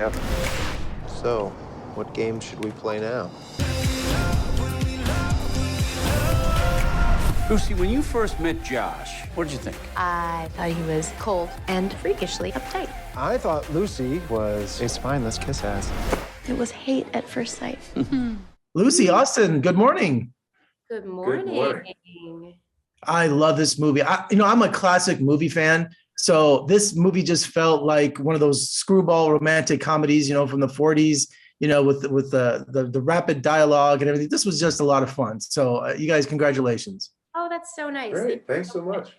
Captain. So, what game should we play now? Lucy, when you first met Josh, what did you think? I thought he was cold and freakishly uptight. I thought Lucy was a spineless kiss ass. It was hate at first sight. Lucy, Austin, good morning. Good morning. Good morning. I love this movie. I'm a classic movie fan. So this movie just felt like one of those screwball romantic comedies, from the 40s, with the rapid dialogue and everything. This was just a lot of fun. So you guys, congratulations. Oh, that's so nice. Great, thanks so much.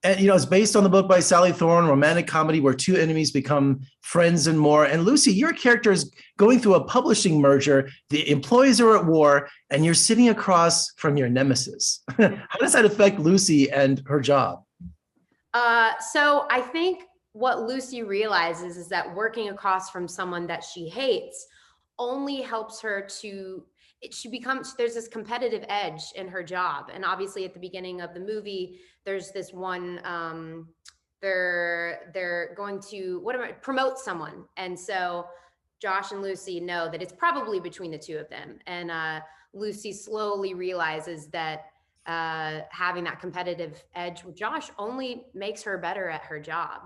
And, it's based on the book by Sally Thorne, romantic comedy where two enemies become friends and more. And Lucy, your character is going through a publishing merger. The employees are at war and you're sitting across from your nemesis. How does that affect Lucy and her job? So I think what Lucy realizes is that working across from someone that she hates only helps her there's this competitive edge in her job. And obviously at the beginning of the movie, there's this one, they're going to promote someone. And so Josh and Lucy know that it's probably between the two of them. And Lucy slowly realizes that having that competitive edge with Josh only makes her better at her job.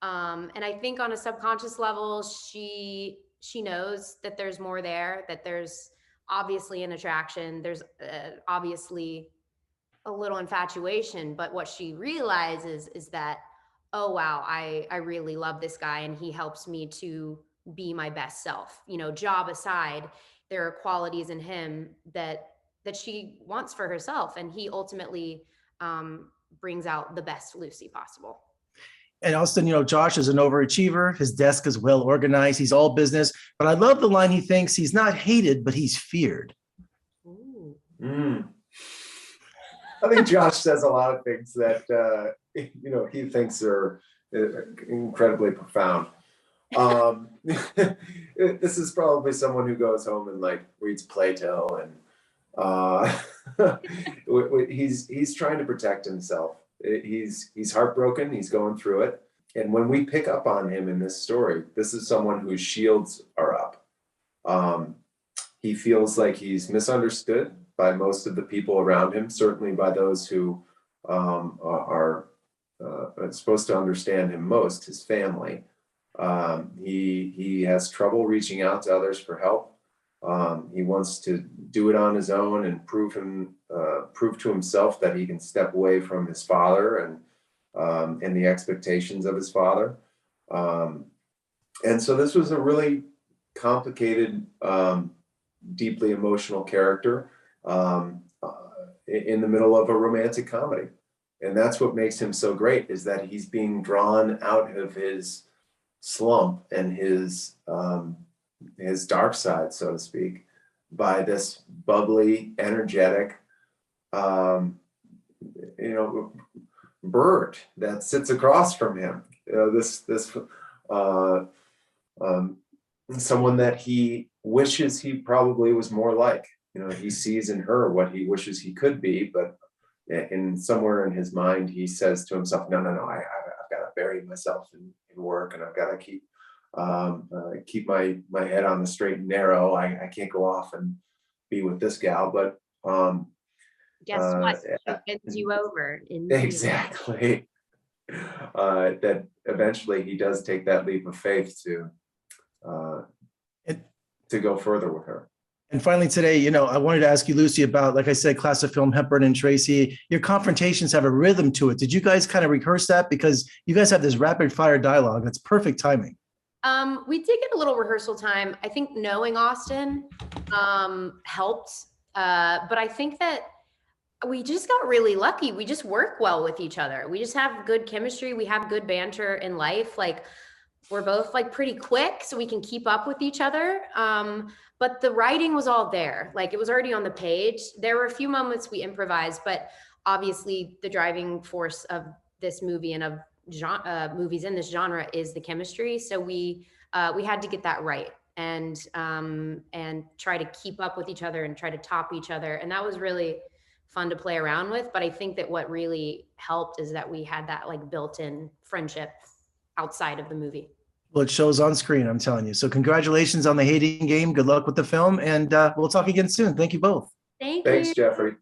And I think on a subconscious level, she knows that there's more there, that there's obviously an attraction. There's obviously a little infatuation, but what she realizes is that, oh, wow, I really love this guy and he helps me to be my best self. Job aside, there are qualities in him that she wants for herself. And he ultimately brings out the best Lucy possible. And Austin, Josh is an overachiever. His desk is well organized. He's all business. But I love the line he thinks he's not hated, but he's feared. Ooh. I think Josh says a lot of things that, he thinks are incredibly profound. This is probably someone who goes home and reads Plato and he's trying to protect himself. He's heartbroken. He's going through it. And when we pick up on him in this story, this is someone whose shields are up. He feels like he's misunderstood by most of the people around him, certainly by those who are supposed to understand him most, his family. He has trouble reaching out to others for help. He wants to do it on his own and prove to himself that he can step away from his father and the expectations of his father. And so this was a really complicated, deeply emotional character in the middle of a romantic comedy. And that's what makes him so great, is that he's being drawn out of his slump and his dark side, so to speak, by this bubbly, energetic, bird that sits across from him. Someone that he wishes he probably was more like. He sees in her what he wishes he could be, but somewhere in his mind, he says to himself, no, I've got to bury myself in work, and I've got to keep my head on the straight and narrow. I can't go off and be with this gal, but guess what? It wins you over. Exactly. That eventually he does take that leap of faith to go further with her. And finally today, I wanted to ask you, Lucy, about, like I said, classic film, Hepburn and Tracy. Your confrontations have a rhythm to it. Did you guys kind of rehearse that? Because you guys have this rapid fire dialogue. That's perfect timing. We did get a little rehearsal time. I think knowing Austin helped. But I think that we just got really lucky. We just work well with each other. We just have good chemistry. We have good banter in life. We're both pretty quick, so we can keep up with each other. But the writing was all there. It was already on the page. There were a few moments we improvised, but obviously the driving force of this movie and of movies in this genre is the chemistry. So we had to get that right and try to keep up with each other and try to top each other. And that was really fun to play around with. But I think that what really helped is that we had that built-in friendship outside of the movie. Well, it shows on screen, I'm telling you. So congratulations on the hating game. Good luck with the film, and we'll talk again soon. Thank you both. Thank Thanks, you. Jeffrey.